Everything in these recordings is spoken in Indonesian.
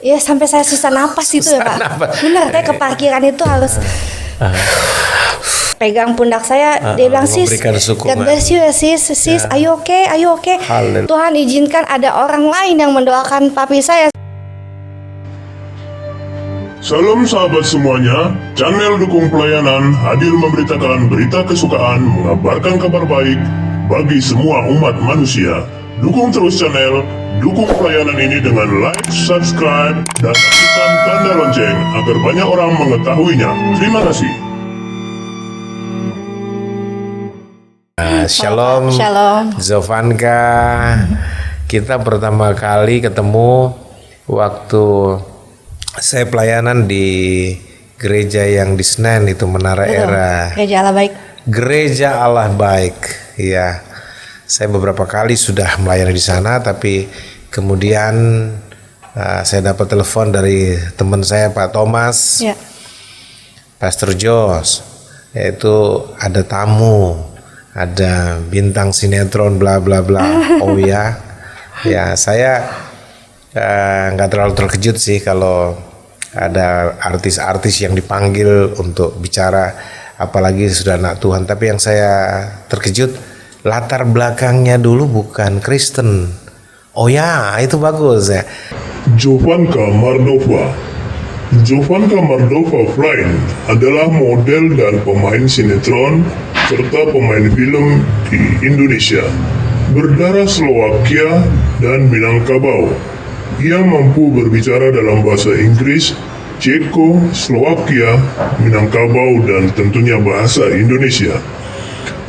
Ya sampai saya susah napas itu ya Pak. Benar, saya ke parkiran itu harus pegang pundak saya, dia bilang, sis, God bless you ya sis, ayo oke. Tuhan izinkan ada orang lain yang mendoakan papi saya. Salam sahabat semuanya, channel Dukung Pelayanan hadir memberitakan berita kesukaan, mengabarkan kabar baik bagi semua umat manusia. Dukung terus channel Dukung Pelayanan ini dengan like, subscribe, dan aktifkan tanda lonceng agar banyak orang mengetahuinya. Terima kasih. Shalom, Zovanka. Kita pertama kali ketemu waktu saya pelayanan di gereja yang di Senen itu, Menara Era. Gereja Allah Baik. Gereja Allah Baik. Ya, saya beberapa kali sudah melayani di sana, tapi kemudian saya dapat telepon dari teman saya Pak Thomas, Pastor Jos, yaitu ada tamu, ada bintang sinetron bla bla bla. Oh ya, saya nggak terlalu terkejut sih kalau ada artis-artis yang dipanggil untuk bicara, apalagi sudah anak Tuhan. Tapi yang saya terkejut, latar belakangnya dulu bukan Kristen. Oh ya, itu bagus ya. Jovanka Mardova. Jovanka Mardova Flying adalah model dan pemain sinetron serta pemain film di Indonesia. Berdarah Slovakia dan Minangkabau. Ia mampu berbicara dalam bahasa Inggris, Ceko, Slovakia, Minangkabau, dan tentunya bahasa Indonesia.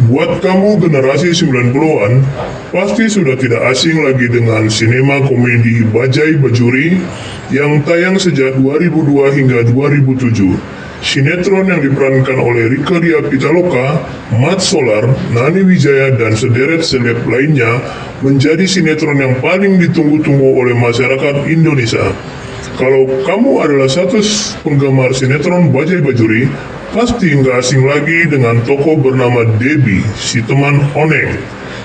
Buat kamu generasi 90-an, pasti sudah tidak asing lagi dengan sinema komedi Bajai Bajuri yang tayang sejak 2002 hingga 2007. Sinetron yang diperankan oleh Rika Diah Pitaloka, Mat Solar, Nani Wijaya, dan sederet seleb lainnya menjadi sinetron yang paling ditunggu-tunggu oleh masyarakat Indonesia. Kalau kamu adalah satu penggemar sinetron Bajai Bajuri, pasti nggak asing lagi dengan tokoh bernama Debbie, si teman Oneng.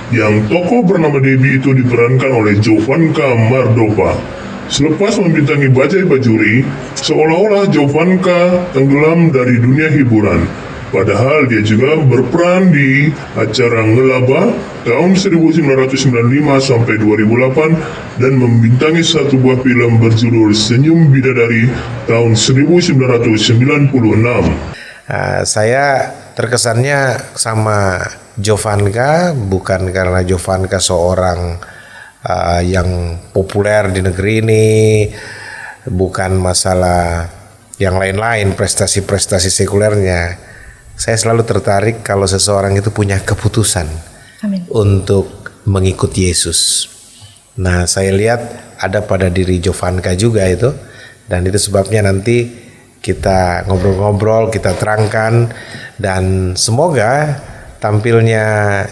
Yang tokoh bernama Debbie itu diperankan oleh Jovanka Mardova. Selepas membintangi Bajai Bajuri, seolah-olah Jovanka tenggelam dari dunia hiburan. Padahal dia juga berperan di acara Ngelaba tahun 1995 sampai 2008 dan membintangi satu buah film berjudul Senyum Bidadari tahun 1996. Saya terkesannya sama Jovanka bukan karena Jovanka seorang yang populer di negeri ini, bukan masalah yang lain-lain, prestasi-prestasi sekulernya. Saya selalu tertarik kalau seseorang itu punya keputusan untuk mengikut Yesus. Nah, saya lihat ada pada diri Jovanka juga itu, dan itu sebabnya nanti kita ngobrol-ngobrol, kita terangkan, dan semoga tampilnya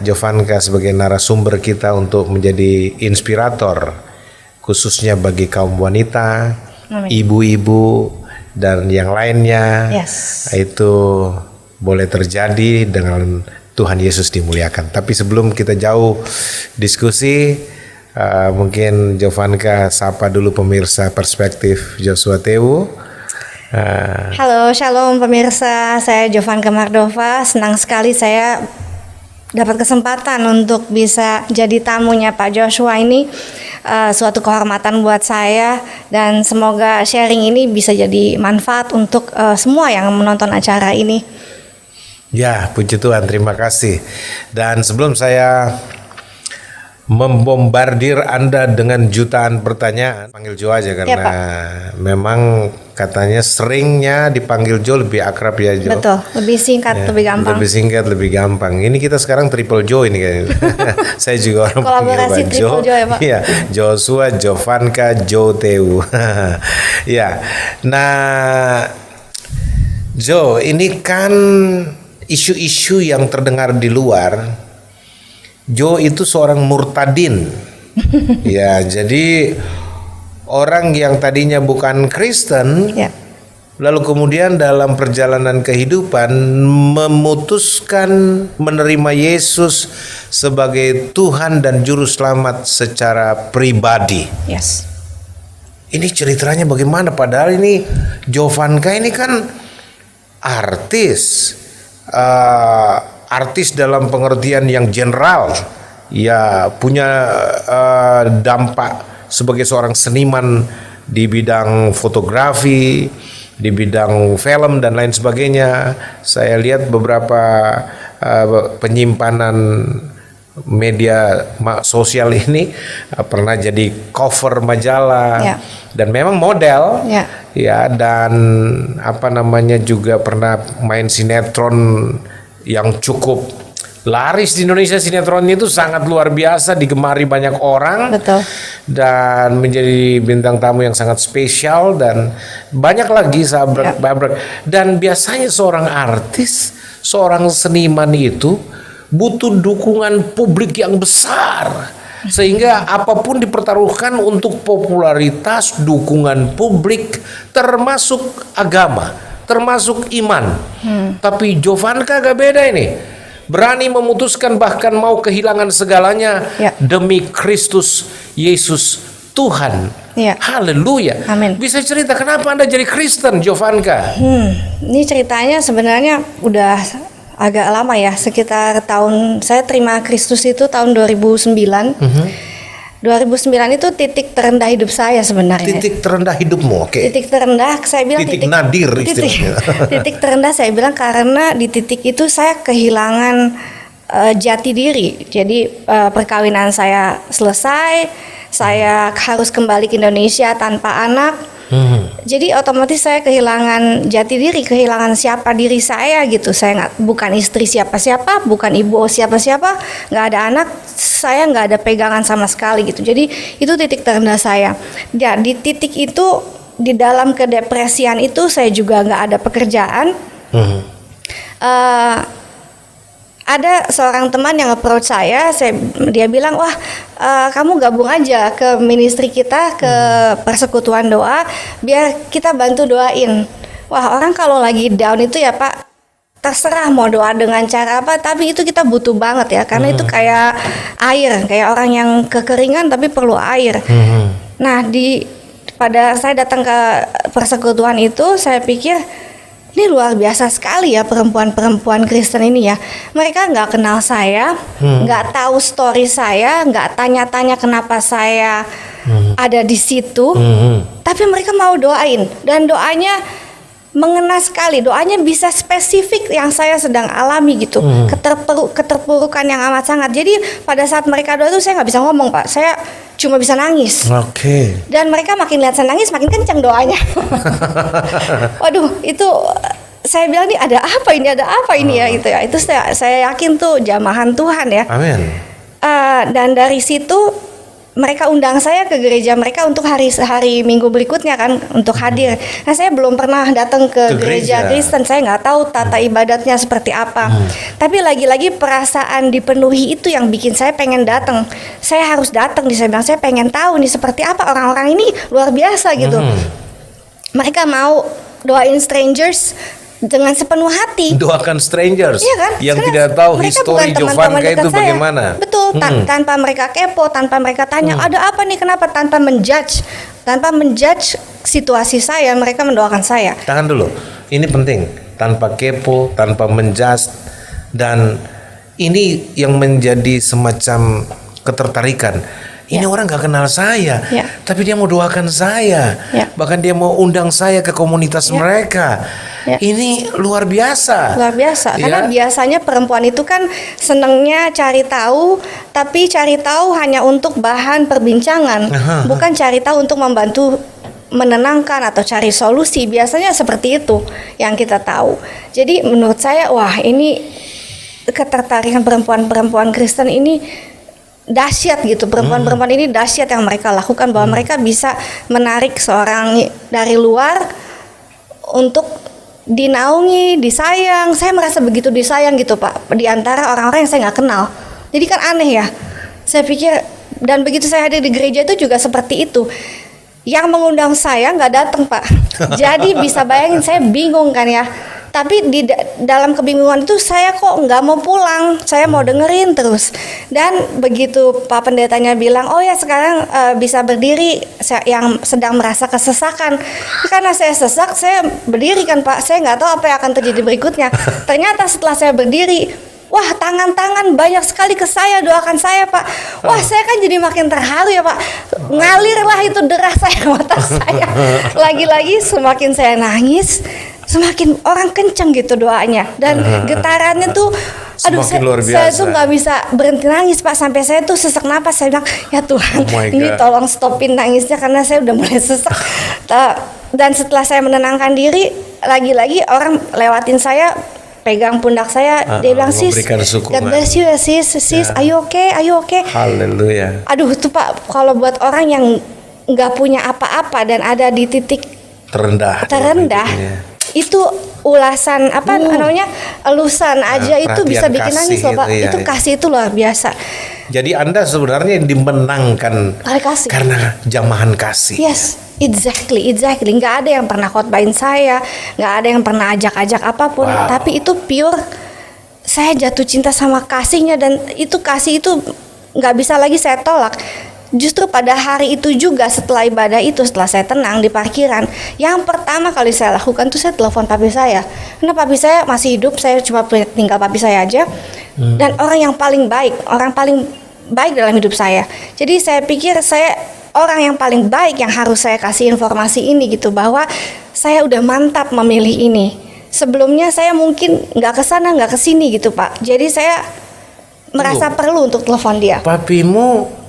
Jovanka sebagai narasumber kita untuk menjadi inspirator, khususnya bagi kaum wanita, ibu-ibu, dan yang lainnya. Itu boleh terjadi dengan Tuhan Yesus dimuliakan. Tapi sebelum kita jauh diskusi, mungkin Jovanka sapa dulu pemirsa Perspektif Joshua Tewu. Halo, shalom pemirsa, saya Jovanka Mardova. Senang sekali saya dapat kesempatan untuk bisa jadi tamunya Pak Joshua ini. Suatu kehormatan buat saya, dan semoga sharing ini bisa jadi manfaat untuk semua yang menonton acara ini. Ya, puji Tuhan, terima kasih. Dan sebelum saya membombardir Anda dengan jutaan pertanyaan, panggil Jo aja karena memang katanya seringnya dipanggil Jo lebih akrab ya, Jo. Betul, lebih singkat, lebih gampang. Lebih singkat, lebih gampang. Ini kita sekarang triple Jo ini kayaknya. Saya juga orang kolaborasi triple Jo ya, Pak. Iya, Joshua, Jovanka, Jo Tewu. Ya. Nah, Jo, ini kan isu-isu yang terdengar di luar. Jo itu seorang murtadin. Ya, jadi orang yang tadinya bukan Kristen, lalu kemudian dalam perjalanan kehidupan memutuskan menerima Yesus sebagai Tuhan dan Juru Selamat secara pribadi. ini ceritanya bagaimana? Padahal ini Jovanka ini kan artis, artis dalam pengertian yang general, ya punya dampak sebagai seorang seniman di bidang fotografi, di bidang film dan lain sebagainya. Saya lihat beberapa penyimpanan media sosial ini pernah jadi cover majalah dan memang model ya, dan juga pernah main sinetron yang cukup laris di Indonesia. Sinetronnya itu sangat luar biasa, digemari banyak orang. Betul. Dan menjadi bintang tamu yang sangat spesial, dan banyak lagi sahabat. Dan biasanya seorang artis, seorang seniman itu butuh dukungan publik yang besar, sehingga apapun dipertaruhkan untuk popularitas, dukungan publik, termasuk agama, termasuk iman. Tapi Jovanka gak beda ini, berani memutuskan bahkan mau kehilangan segalanya demi Kristus Yesus Tuhan. Haleluya. Amin. Bisa cerita kenapa Anda jadi Kristen, Jovanka? Ini ceritanya sebenarnya udah agak lama ya, sekitar tahun saya terima Kristus itu tahun 2009. 2009 itu titik terendah hidup saya sebenarnya. Titik terendah hidupmu, oke. Titik terendah, saya bilang titik nadir istilahnya. Titik terendah saya bilang karena di titik itu saya kehilangan jati diri. Jadi perkawinan saya selesai, saya harus kembali ke Indonesia tanpa anak. Jadi otomatis saya kehilangan jati diri, kehilangan siapa diri saya gitu. Saya bukan istri siapa-siapa, bukan ibu siapa-siapa, nggak ada anak, saya nggak ada pegangan sama sekali gitu. Jadi itu titik terendah saya. Ya, di titik itu, di dalam kedepresian itu saya juga nggak ada pekerjaan. Ada seorang teman yang approach saya, dia bilang, wah kamu gabung aja ke ministry kita, ke persekutuan doa, biar kita bantu doain. Wah, orang kalau lagi down itu ya Pak, terserah mau doa dengan cara apa, tapi itu kita butuh banget ya, karena itu kayak air, kayak orang yang kekeringan tapi perlu air. Nah, pada saya datang ke persekutuan itu, saya pikir ini luar biasa sekali ya perempuan-perempuan Kristen ini ya. Mereka nggak kenal saya, nggak tahu story saya, nggak tanya-tanya kenapa saya ada di situ, tapi mereka mau doain, dan doanya mengena sekali. Doanya bisa spesifik yang saya sedang alami gitu, keterpurukan yang amat sangat. Jadi pada saat mereka doa itu saya nggak bisa ngomong Pak, saya cuma bisa nangis. Dan mereka makin lihat saya nangis, makin kencang doanya. Waduh, itu saya bilang nih ada apa ini ya gitu ya. Itu saya yakin tuh jamahan Tuhan ya. Amin. Dan dari situ mereka undang saya ke gereja mereka untuk hari Minggu berikutnya kan, untuk hadir. Nah, saya belum pernah datang ke gereja Kristen, saya nggak tahu tata ibadatnya seperti apa. Tapi lagi-lagi perasaan dipenuhi itu yang bikin saya pengen datang. Saya harus datang, saya bilang saya pengen tahu nih seperti apa orang-orang ini, luar biasa gitu. Mereka mau doain strangers dengan sepenuh hati. Doakan strangers, iya kan? yang tidak tahu histori Jovanka itu bagaimana. Betul, tanpa mereka kepo, tanpa mereka tanya ada apa nih, kenapa, tanpa menjudge situasi saya, mereka mendoakan saya. Tahan dulu, ini penting, tanpa kepo, tanpa menjudge, dan ini yang menjadi semacam ketertarikan. Ini orang gak kenal saya, tapi dia mau doakan saya, bahkan dia mau undang saya ke komunitas mereka. Ini luar biasa. Luar biasa, karena biasanya perempuan itu kan senengnya cari tahu, tapi cari tahu hanya untuk bahan perbincangan, bukan cari tahu untuk membantu menenangkan atau cari solusi. Biasanya seperti itu yang kita tahu. Jadi menurut saya, wah ini ketertarikan perempuan-perempuan Kristen ini dahsyat gitu. Perempuan-perempuan ini dahsyat yang mereka lakukan, bahwa mereka bisa menarik seorang dari luar untuk dinaungi, disayang. Saya merasa begitu disayang gitu Pak, di antara orang-orang yang saya nggak kenal. Jadi kan aneh ya. Saya pikir, dan begitu saya hadir di gereja itu juga seperti itu. Yang mengundang saya nggak datang Pak. Jadi bisa bayangin, saya bingung kan ya. Tapi dalam kebingungan itu saya kok nggak mau pulang, saya mau dengerin terus. Dan begitu Pak Pendetanya bilang, oh ya sekarang bisa berdiri yang sedang merasa kesesakan. Karena saya sesak, saya berdiri kan Pak, saya nggak tahu apa yang akan terjadi berikutnya. Ternyata setelah saya berdiri, wah tangan-tangan banyak sekali ke saya, doakan saya Pak. Wah saya kan jadi makin terharu ya Pak. Ngalirlah itu deras saya mata saya. Lagi-lagi semakin saya nangis, semakin orang kenceng gitu doanya. Dan getarannya tuh, aduh Semakin luar saya biasa. tuh nggak bisa berhenti nangis Pak. Sampai saya tuh sesak napas. Saya bilang, ya Tuhan Oh my ini God. tolong stopin nangisnya karena saya udah mulai sesak. Dan setelah saya menenangkan diri, lagi-lagi orang lewatin saya, pegang pundak saya, dia bilang, sis, memberikan dukungan. God bless you ya sis, ayo oke. Haleluya. Aduh itu Pak, kalau buat orang yang nggak punya apa-apa dan ada di titik Terendah. Ya. itu ulasan apa namanya, elusan aja itu bisa perhatian bikin nangis kasih loh Pak. itu ya, Itu ya. kasih itu luar biasa. Jadi Anda sebenarnya dimenangkan Oleh kasih. karena jamahan kasih. Yes, exactly. Nggak ada yang pernah khotbahin saya, nggak ada yang pernah ajak-ajak apapun. Wow. Tapi itu pure, saya jatuh cinta sama kasihnya, dan itu kasih itu nggak bisa lagi saya tolak. Justru pada hari itu juga, setelah ibadah itu, setelah saya tenang di parkiran, yang pertama kali saya lakukan tuh saya telepon papi saya. Karena papi saya masih hidup, saya cuma tinggal papi saya aja. Dan orang yang paling baik dalam hidup saya. Jadi saya pikir saya orang yang paling baik yang harus saya kasih informasi ini gitu, bahwa saya udah mantap memilih ini. Sebelumnya saya mungkin nggak ke sana nggak ke sini gitu Pak. Jadi saya merasa perlu untuk telepon dia. Papimu,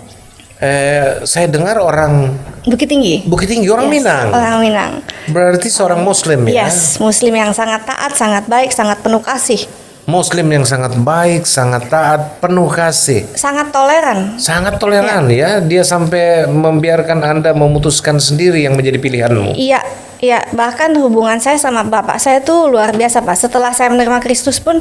saya dengar orang Bukit Tinggi. orang Yes, Minang. Orang Minang. Berarti seorang Muslim ya? Yes, Muslim yang sangat taat, sangat baik, sangat penuh kasih, Muslim yang sangat baik, sangat taat, penuh kasih. sangat toleran. Sangat toleran ya. Dia sampai membiarkan Anda memutuskan sendiri yang menjadi pilihanmu. Iya, bahkan hubungan saya sama bapak saya tuh luar biasa Pak. Setelah saya menerima Kristus pun,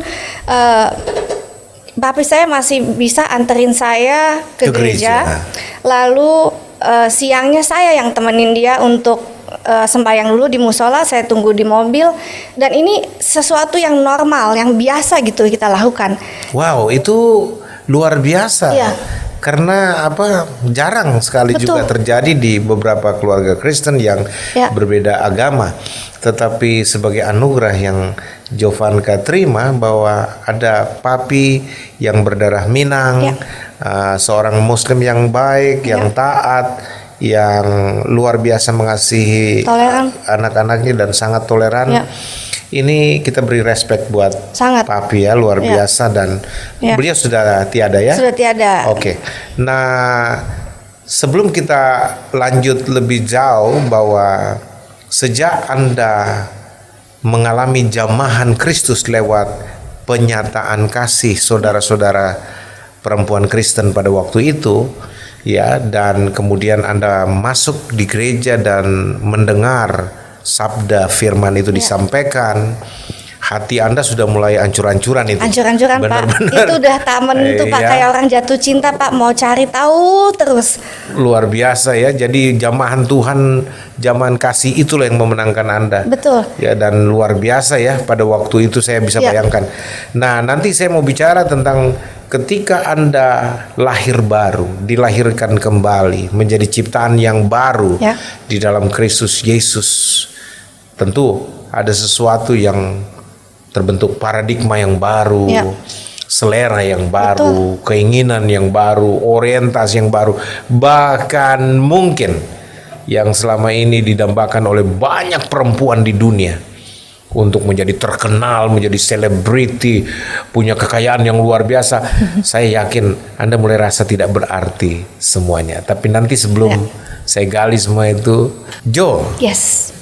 papi saya masih bisa anterin saya ke gereja. Lalu siangnya saya yang temenin dia untuk sembahyang dulu di musola, saya tunggu di mobil. Dan ini sesuatu yang normal, yang biasa gitu kita lakukan. Wow, itu luar biasa. Iya. Karena jarang sekali Betul. juga terjadi di beberapa keluarga Kristen yang Ya. berbeda agama. Tetapi sebagai anugerah yang Jovanka terima, bahwa ada papi yang berdarah Minang, Ya. Seorang Muslim yang baik, yang taat, yang luar biasa mengasihi Toleran. anak-anaknya dan sangat toleran. Ya. Ini kita beri respect buat Sangat. papi ya, luar Ya. biasa, dan Ya. beliau sudah tiada ya. Sudah tiada. Oke. Nah, sebelum kita lanjut lebih jauh, bahwa sejak Anda mengalami jamahan Kristus lewat penyataan kasih saudara-saudara perempuan Kristen pada waktu itu, ya, dan kemudian Anda masuk di gereja dan mendengar sabda firman itu disampaikan, hati Anda sudah mulai ancur-ancuran itu. Ancur-ancuran Pak. Benar-benar. Itu udah taman tuh Pak, Iya. kayak orang jatuh cinta Pak, mau cari tahu terus. Luar biasa ya. Jadi jamahan Tuhan, jamahan kasih itulah yang memenangkan Anda. Betul. Ya, dan luar biasa ya pada waktu itu, saya bisa Ya. bayangkan. Nah, nanti saya mau bicara tentang ketika Anda lahir baru, dilahirkan kembali menjadi ciptaan yang baru Ya. di dalam Kristus Yesus. Tentu ada sesuatu yang terbentuk, paradigma yang baru. Ya. Selera yang baru, keinginan yang baru, orientasi yang baru, bahkan mungkin yang selama ini didambakan oleh banyak perempuan di dunia untuk menjadi terkenal, menjadi selebriti, punya kekayaan yang luar biasa. Saya yakin Anda mulai rasa tidak berarti semuanya. Tapi nanti sebelum saya gali semua itu, Jo, Yes.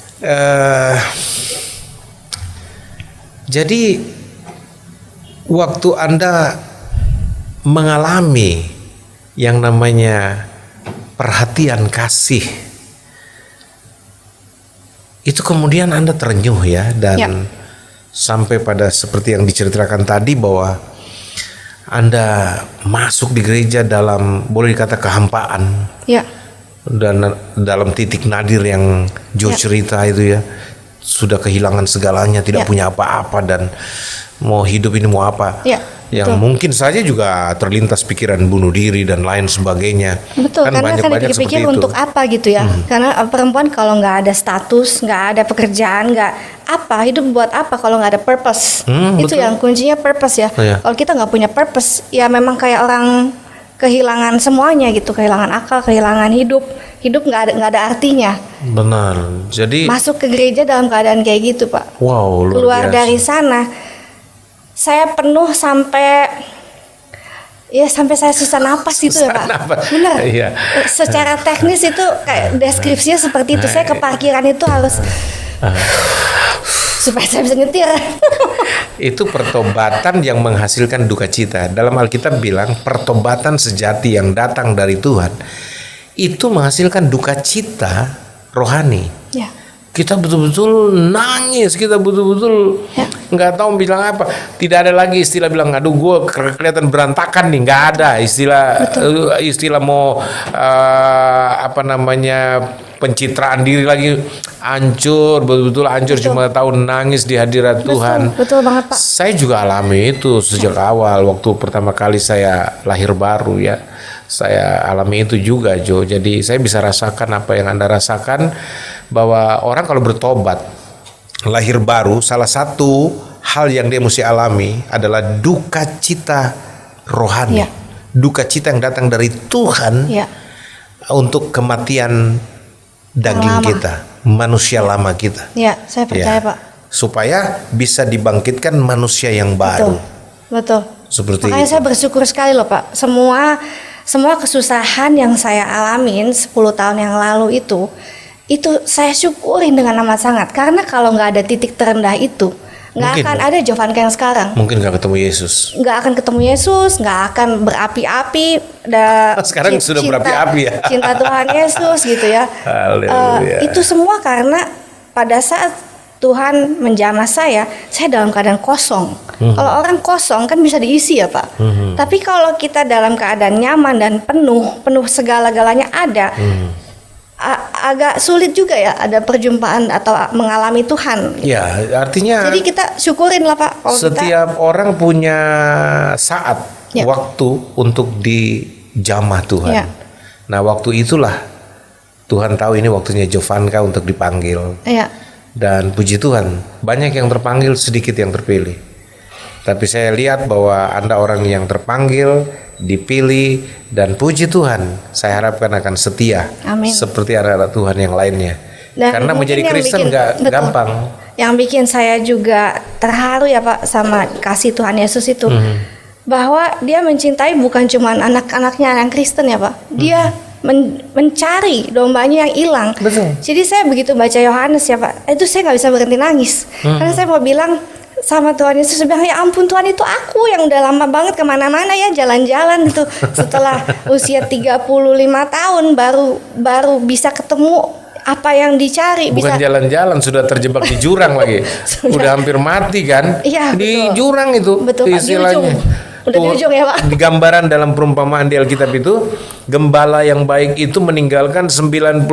jadi waktu Anda mengalami yang namanya perhatian kasih, itu kemudian Anda terenyuh ya, dan Ya. sampai pada seperti yang diceritakan tadi, bahwa Anda masuk di gereja dalam, boleh dikata, kehampaan, Ya. dan dalam titik nadir yang Jo cerita itu ya, sudah kehilangan segalanya, tidak punya apa-apa dan mau hidup ini mau apa? Yang mungkin saja juga terlintas pikiran bunuh diri dan lain sebagainya. Betul, karena kan dipikir-pikir untuk apa gitu ya. Karena perempuan kalau nggak ada status, nggak ada pekerjaan, nggak apa, hidup buat apa kalau nggak ada purpose. Itu betul. yang kuncinya purpose ya. Kalau kita nggak punya purpose, ya memang kayak orang kehilangan semuanya gitu, kehilangan akal, kehilangan hidup nggak ada artinya. Benar. Jadi masuk ke gereja dalam keadaan kayak gitu, Pak. Wow, luar keluar biasa. dari sana saya penuh sampai saya susah napas gitu ya, Pak. Benar. Iya. Secara teknis itu kayak deskripsinya seperti itu. Saya ke parkiran itu harus supaya saya bisa nyetir. Itu pertobatan yang menghasilkan duka cita. Dalam Alkitab bilang pertobatan sejati yang datang dari Tuhan itu menghasilkan duka cita rohani. Ya. Kita betul-betul nangis, kita betul-betul nggak tahu bilang apa. Tidak ada lagi istilah bilang, aduh gue kelihatan berantakan nih, nggak ada istilah mau pencitraan diri lagi, hancur, betul-betul hancur, cuma tahu nangis di hadirat Tuhan. Betul banget, Pak. Saya juga alami itu sejak awal waktu pertama kali saya lahir baru ya. Saya alami itu juga, Jo. Jadi saya bisa rasakan apa yang Anda rasakan, bahwa orang kalau bertobat lahir baru, salah satu hal yang dia mesti alami adalah duka cita rohani. Duka cita yang datang dari Tuhan untuk kematian daging kita, manusia lama kita. Ya, saya percaya, Pak. Supaya bisa dibangkitkan manusia yang baru. Betul. Seperti makanya itu. Saya bersyukur sekali loh, Pak. Semua kesusahan yang saya alamin 10 tahun yang lalu itu saya syukurin dengan amat sangat. Karena kalau nggak ada titik terendah itu, nggak akan ada Jovanka yang sekarang. Mungkin nggak ketemu Yesus. Nggak akan ketemu Yesus, nggak akan berapi-api. Sekarang sudah berapi-api ya. Cinta Tuhan Yesus gitu ya. Itu semua karena pada saat Tuhan menjamah saya dalam keadaan kosong. Kalau orang kosong kan bisa diisi ya, Pak. Tapi kalau kita dalam keadaan nyaman dan penuh segala-galanya ada, agak sulit juga ya ada perjumpaan atau mengalami Tuhan. Ya, artinya. Jadi kita syukurin lah, Pak. Setiap orang punya saat, waktu untuk dijamah Tuhan. Nah, waktu itulah Tuhan tahu ini waktunya Jovanka untuk dipanggil. Dan puji Tuhan, banyak yang terpanggil, sedikit yang terpilih. Tapi saya lihat bahwa Anda orang yang terpanggil, dipilih, dan puji Tuhan, saya harapkan akan setia. Amin. Seperti anak-anak Tuhan yang lainnya. Dan karena menjadi Kristen nggak gampang. Yang bikin saya juga terharu ya, Pak, sama kasih Tuhan Yesus itu, bahwa Dia mencintai bukan cuma anak-anaknya yang Kristen ya, Pak. Dia mencari dombanya yang hilang. Jadi saya begitu baca Yohanes ya, Pak, itu saya nggak bisa berhenti nangis. Karena saya mau bilang sama Tuhan Yesus, bilang, ya ampun Tuhan, itu aku yang udah lama banget kemana-mana ya, jalan-jalan itu. Setelah usia 35 tahun baru bisa ketemu apa yang dicari. Bukan jalan-jalan, sudah terjebak di jurang lagi. Udah hampir mati kan? Iya, di jurang itu. Betul, Pak, istilahnya. Udah di ujung ya, Pak. Di gambaran dalam perumpamaan di Alkitab itu, gembala yang baik itu meninggalkan 99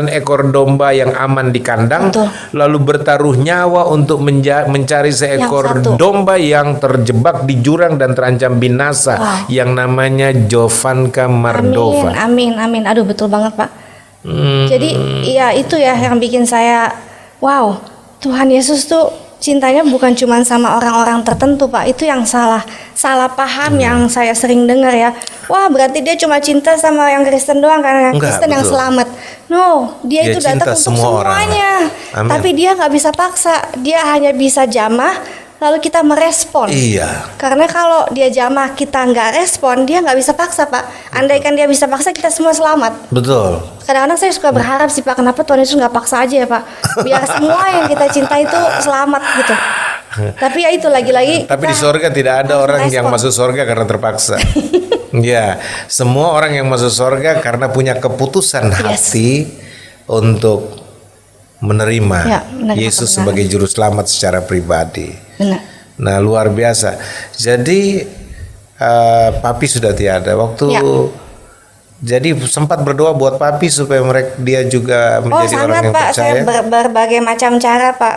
ekor domba yang aman di kandang, lalu bertaruh nyawa untuk mencari seekor domba yang terjebak di jurang dan terancam binasa, yang namanya Jovanka Mardova. Amin. Aduh, betul banget, Pak. Jadi ya itu ya yang bikin saya wow, Tuhan Yesus tuh cintanya bukan cuma sama orang-orang tertentu, Pak. Itu yang salah paham yang saya sering dengar ya. Wah, berarti Dia cuma cinta sama yang Kristen doang karena yang Kristen yang selamat. No, Dia itu datang untuk semuanya. Tapi Dia nggak bisa paksa. Dia hanya bisa jamah, lalu kita merespon. Karena kalau Dia jamah kita nggak respon, Dia nggak bisa paksa, Pak. Andaikan Dia bisa paksa, kita semua selamat. Betul. Kadang-kadang saya suka berharap sih, Pak, kenapa Tuhan Yesus nggak paksa aja ya, Pak, biar semua yang kita cinta itu selamat gitu. Tapi ya itu lagi-lagi. Tapi di surga tidak ada orang yang masuk surga karena terpaksa. Ya, semua orang yang masuk surga karena punya keputusan hati untuk menerima Yesus sebagai juru selamat secara pribadi. Nah, luar biasa. Jadi Papi sudah tiada. Waktu Jadi sempat berdoa buat papi supaya dia juga Oh menjadi orang sangat yang Pak, percaya. saya berbagai macam cara Pak,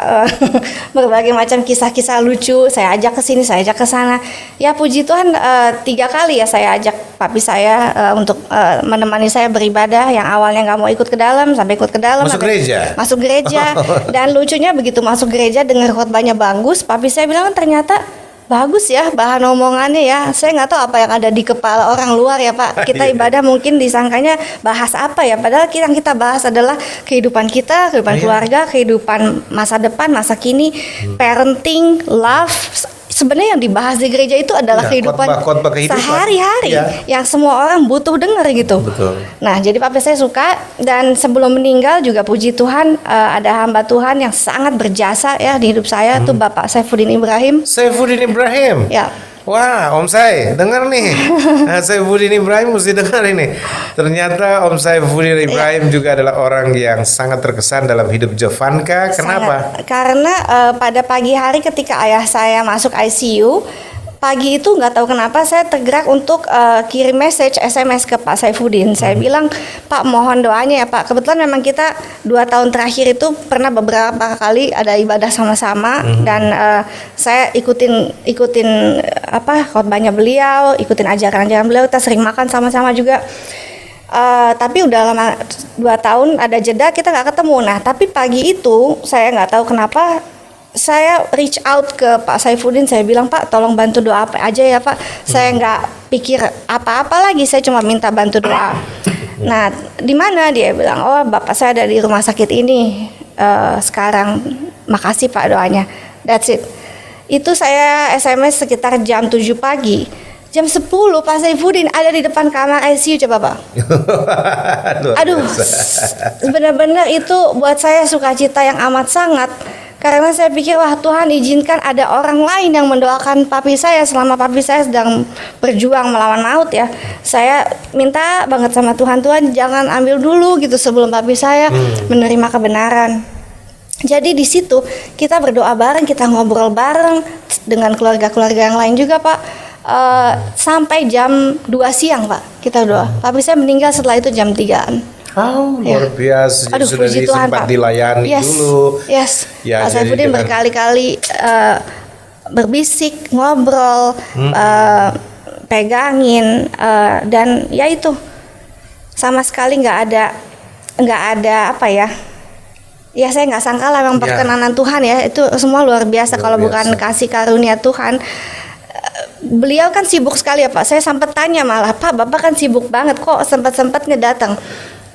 berbagai macam kisah-kisah lucu, saya ajak ke sini, saya ajak ke sana. Ya puji Tuhan 3 kali ya saya ajak papi saya untuk menemani saya beribadah. Yang awalnya nggak mau ikut ke dalam, sampai ikut ke dalam. Masuk gereja? Masuk gereja. Dan lucunya begitu masuk gereja dengar khotbahnya bagus, papi saya bilang ternyata bagus ya bahan omongannya ya. Saya nggak tahu apa yang ada di kepala orang luar ya Pak. Kita ibadah mungkin disangkanya bahas apa ya. Padahal yang kita bahas adalah kehidupan kita, kehidupan keluarga, kehidupan masa depan, masa kini, parenting, love. Sebenarnya yang dibahas di gereja itu adalah kehidupan khotbah kehidupan. sehari-hari yang semua orang butuh dengar gitu. Betul. Nah, jadi papi saya suka, dan sebelum meninggal juga puji Tuhan ada hamba Tuhan yang sangat berjasa ya di hidup saya, tuh Bapak Saifuddin Ibrahim. Saifuddin Ibrahim. Ya. Wah, Om Sai, dengar nih. Saifuddin Ibrahim mesti dengar ini. Ternyata Om Saifuddin Ibrahim juga adalah orang yang sangat terkesan dalam hidup Jovanka. Kenapa? Karena pada pagi hari ketika ayah saya masuk ICU, pagi itu nggak tahu kenapa saya tergerak untuk kirim message SMS ke Pak Saifuddin. Saya bilang, Pak mohon doanya ya Pak. Kebetulan memang kita 2 tahun terakhir itu pernah beberapa kali ada ibadah sama-sama, dan saya ikutin khotbahnya beliau, ikutin ajaran-ajaran beliau. Kita sering makan sama-sama juga. Tapi udah lama 2 tahun ada jeda kita nggak ketemu. Nah tapi pagi itu saya nggak tahu kenapa saya reach out ke Pak Saifuddin, saya bilang Pak tolong bantu doa apa aja ya Pak. Saya nggak pikir apa-apa lagi, saya cuma minta bantu doa. Nah di mana, dia bilang, oh bapak saya ada di rumah sakit ini sekarang, makasih Pak doanya. That's it. Itu saya SMS sekitar jam 7 pagi. Jam 10 Pak Saifuddin ada di depan kamar ICU, coba Pak. Aduh, benar-benar itu buat saya sukacita yang amat sangat. Karena saya pikir, wah Tuhan izinkan ada orang lain yang mendoakan papi saya selama papi saya sedang berjuang melawan maut ya. Saya minta banget sama Tuhan, Tuhan jangan ambil dulu gitu sebelum papi saya menerima kebenaran. Jadi di situ kita berdoa bareng, kita ngobrol bareng dengan keluarga-keluarga yang lain juga Pak. Sampai jam 2 siang Pak kita doa. Papi saya meninggal setelah itu jam 3-an. Oh, luar biasa. Jadi Aduh, sudah puji Tuhan, sempat Pak. dilayani dulu. Yes. Ya, Pak Saifuddin dengan- berkali-kali berbisik, ngobrol, pegangin, dan ya itu sama sekali nggak ada apa ya. Ya saya nggak sangka lah memang perkenanan Tuhan ya, itu semua luar biasa. Kalau bukan kasih karunia Tuhan. Beliau kan sibuk sekali ya Pak. Saya sempat tanya malah, Pak Bapak kan sibuk banget kok sempat-sempatnya datang.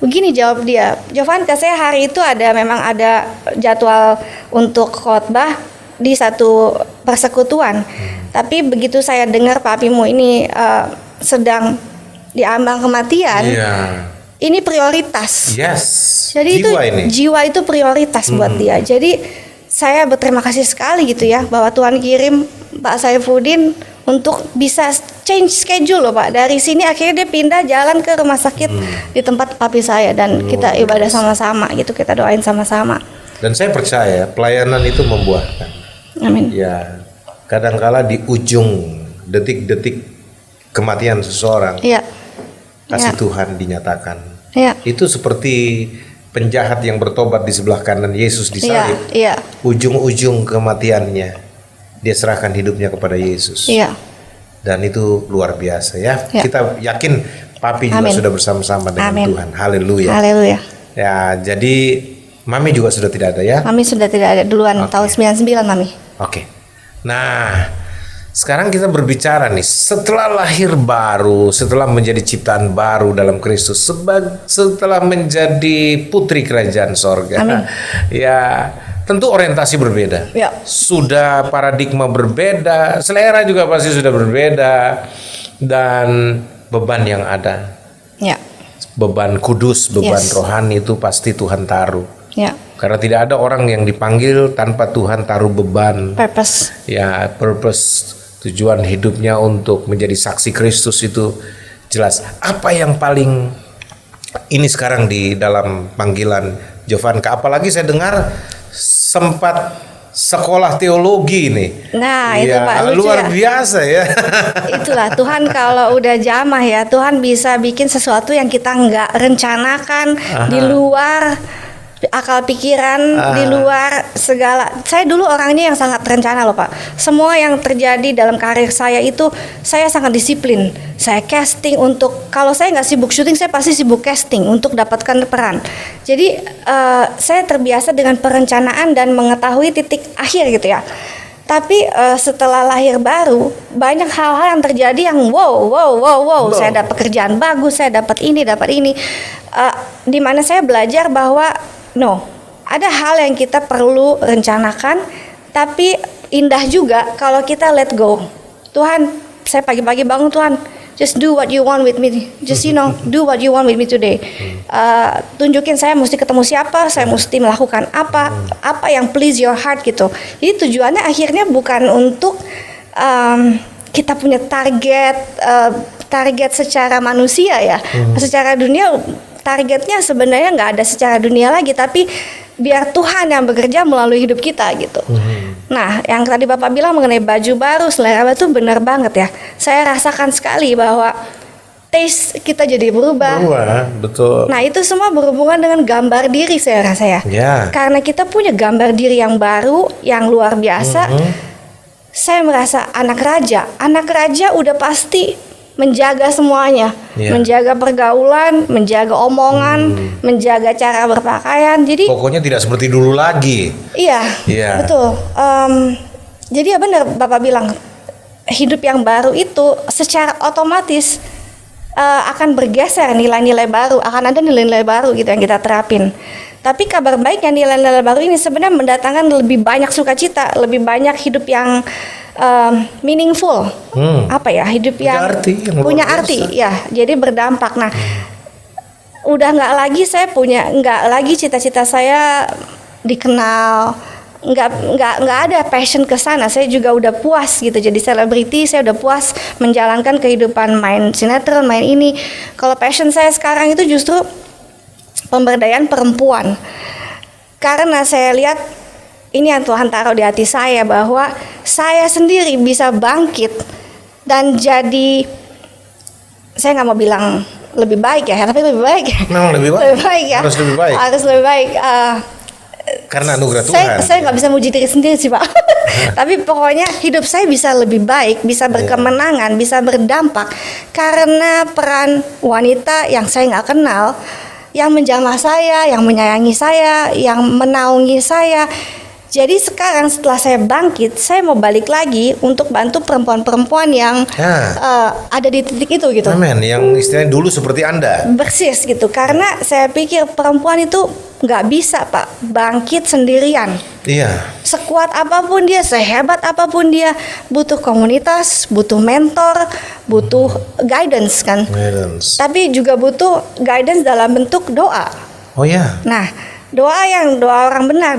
Begini jawab dia, Jovanka, saya hari itu memang ada jadwal untuk khotbah di satu persekutuan. Tapi begitu saya dengar papimu ini sedang diambang kematian, ini prioritas. Yes. Jadi jiwa itu prioritas buat dia. Jadi saya berterima kasih sekali gitu ya bahwa Tuhan kirim Pak Saifuddin untuk bisa change schedule loh Pak. Dari sini akhirnya dia pindah jalan ke rumah sakit di tempat papi saya, dan kita ibadah sama-sama gitu, kita doain sama-sama. Dan saya percaya pelayanan itu membuahkan. Amin. Ya, kadangkala di ujung detik-detik kematian seseorang, kasih Tuhan dinyatakan. Itu seperti penjahat yang bertobat di sebelah kanan Yesus di salib. Ujung-ujung kematiannya dia serahkan hidupnya kepada Yesus. Dan itu luar biasa ya. Kita yakin papi juga sudah bersama-sama dengan Tuhan. Haleluya. Haleluya. Ya, jadi Mami juga sudah tidak ada ya? Mami sudah tidak ada duluan, tahun 99 Mami. Oke. Nah, sekarang kita berbicara nih, setelah lahir baru, setelah menjadi ciptaan baru dalam Kristus, setelah menjadi putri kerajaan sorga. Amin. Ya, tentu orientasi berbeda. Sudah paradigma berbeda, selera juga pasti sudah berbeda, dan beban yang ada. Beban kudus, beban rohani itu pasti Tuhan taruh. Karena tidak ada orang yang dipanggil tanpa Tuhan taruh beban. Purpose. Ya, purpose, tujuan hidupnya untuk menjadi saksi Kristus itu jelas. Apa yang paling ini sekarang di dalam panggilan Jovanka? Apalagi saya dengar sempat sekolah teologi nih. Nah, itu Ya, Pak, lucu luar ya. biasa ya. Itulah Tuhan kalau udah jamah ya, Tuhan bisa bikin sesuatu yang kita nggak rencanakan, di luar akal pikiran, di luar segala. Saya dulu orangnya yang sangat terencana loh Pak. Semua yang terjadi dalam karir saya itu saya sangat disiplin. Saya casting untuk, kalau saya nggak sibuk syuting, saya pasti sibuk casting untuk dapatkan peran. Jadi saya terbiasa dengan perencanaan dan mengetahui titik akhir gitu ya. Tapi setelah lahir baru, banyak hal-hal yang terjadi yang wow. Saya dapat kerjaan bagus, saya dapat ini. Di mana saya belajar bahwa ada hal yang kita perlu rencanakan, tapi indah juga kalau kita let go. Tuhan, saya pagi-pagi bangun, Tuhan, just do what you want with me. Just do what you want with me today. Tunjukin saya mesti ketemu siapa, saya mesti melakukan apa yang please your heart gitu. Jadi tujuannya akhirnya bukan untuk kita punya target secara manusia ya. Secara dunia targetnya sebenarnya nggak ada secara dunia lagi, tapi biar Tuhan yang bekerja melalui hidup kita gitu. Nah, yang tadi Bapak bilang mengenai baju baru, selera baru itu benar banget ya. Saya rasakan sekali bahwa taste kita jadi berubah. Betul. Nah, itu semua berhubungan dengan gambar diri saya rasa ya. Karena kita punya gambar diri yang baru, yang luar biasa. Saya merasa anak raja udah pasti menjaga semuanya, menjaga pergaulan, menjaga omongan, menjaga cara berpakaian. Jadi pokoknya tidak seperti dulu lagi. Iya. Betul. Jadi ya benar Bapak bilang, hidup yang baru itu secara otomatis akan bergeser nilai-nilai baru, akan ada nilai-nilai baru gitu yang kita terapin. Tapi kabar baiknya nilai-nilai baru ini sebenarnya mendatangkan lebih banyak sukacita, lebih banyak hidup yang meaningful, hidup yang punya arti, ya. Jadi berdampak. Nah, udah nggak lagi cita-cita saya dikenal, nggak ada passion ke sana. Saya juga udah puas gitu jadi selebriti. Saya udah puas menjalankan kehidupan main sinetron, main ini. Kalau passion saya sekarang itu justru pemberdayaan perempuan, karena saya lihat ini yang Tuhan taruh di hati saya, bahwa saya sendiri bisa bangkit dan jadi, saya nggak mau bilang lebih baik ya, tapi lebih baik. Memang lebih baik ya. Harus lebih baik. Karena anugerah Tuhan. Saya nggak bisa muji diri sendiri sih Pak. Tapi pokoknya hidup saya bisa lebih baik, bisa berkemenangan, bisa berdampak karena peran wanita yang saya nggak kenal, yang menjamah saya, yang menyayangi saya, yang menaungi saya. Jadi sekarang setelah saya bangkit, saya mau balik lagi untuk bantu perempuan-perempuan yang ada di titik itu gitu. Amin. Yang istilahnya dulu seperti Anda. Persis gitu. Karena saya pikir perempuan itu nggak bisa Pak bangkit sendirian. Iya. Sekuat apapun dia, sehebat apapun dia, butuh komunitas, butuh mentor, butuh guidance kan. Tapi juga butuh guidance dalam bentuk doa. Oh ya. Nah, doa orang benar,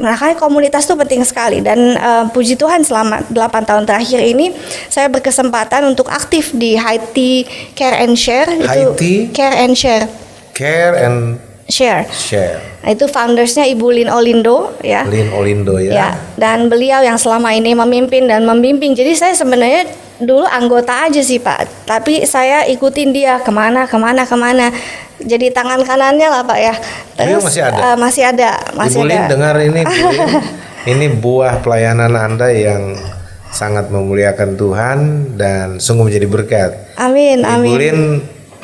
makanya komunitas itu penting sekali. Dan puji Tuhan selama 8 tahun terakhir ini saya berkesempatan untuk aktif di Haiti Care and Share. Haiti Care and Share. Nah, itu foundersnya Ibu Lynn Olindo ya. Lynn Olindo ya. Dan beliau yang selama ini memimpin dan membimbing. Jadi saya sebenarnya dulu anggota aja sih Pak, tapi saya ikutin dia kemana. Jadi tangan kanannya lah Pak ya. Terus masih ada. Ibu Lynn dengar ini, ini buah pelayanan Anda yang sangat memuliakan Tuhan dan sungguh menjadi berkat. Amin. Ibu Lynn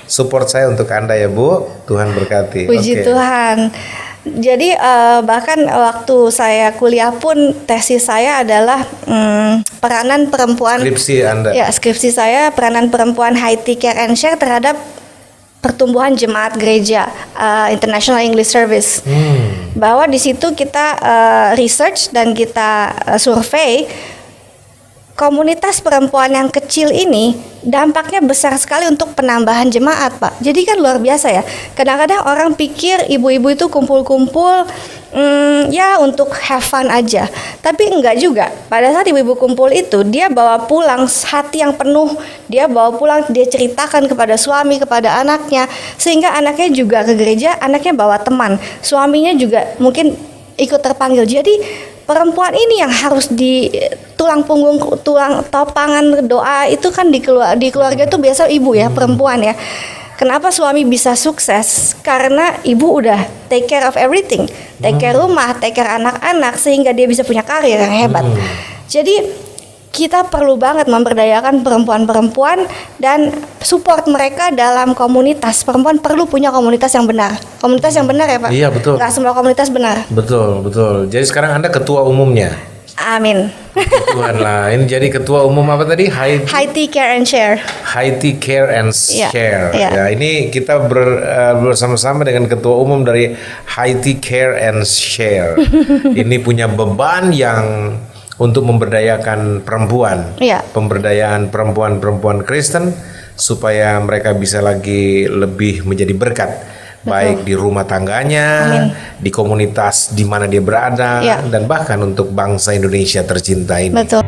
support saya untuk Anda ya Bu. Tuhan berkati. Puji Tuhan. Jadi bahkan waktu saya kuliah pun tesis saya adalah peranan perempuan. Skripsi Anda. Ya, skripsi saya peranan perempuan Haiti Care and Share terhadap pertumbuhan jemaat gereja International English Service. Bahwa di situ kita research dan kita survei komunitas perempuan yang kecil ini dampaknya besar sekali untuk penambahan jemaat Pak. Jadi kan luar biasa ya. Kadang-kadang orang pikir ibu-ibu itu kumpul-kumpul ya untuk have fun aja. Tapi enggak juga. Pada saat ibu-ibu kumpul itu dia bawa pulang hati yang penuh. Dia bawa pulang, dia ceritakan kepada suami, kepada anaknya. Sehingga anaknya juga ke gereja, anaknya bawa teman. Suaminya juga mungkin ikut terpanggil. Jadi perempuan ini yang harus di tulang punggung, tulang topangan doa itu kan di keluarga itu biasa ibu ya, perempuan ya. Kenapa suami bisa sukses? Karena ibu udah take care of everything, take care rumah, take care anak-anak, sehingga dia bisa punya karir yang hebat. Jadi kita perlu banget memberdayakan perempuan-perempuan dan support mereka dalam komunitas. Perempuan perlu punya komunitas yang benar. Komunitas yang benar ya Pak? Iya, betul. Gak semua komunitas benar. Betul, betul. Jadi sekarang Anda ketua umumnya. Amin. Tuhan lah. Ini jadi ketua umum apa tadi? Haiti Care and Share. Haiti Care and Iya, Share. iya. Ya, ini kita bersama-sama dengan ketua umum dari Haiti Care and Share. Ini punya beban yang untuk memberdayakan perempuan, Iya. pemberdayaan perempuan-perempuan Kristen supaya mereka bisa lagi lebih menjadi berkat, baik di rumah tangganya, di komunitas di mana dia berada, Iya. dan bahkan untuk bangsa Indonesia tercinta ini. Betul.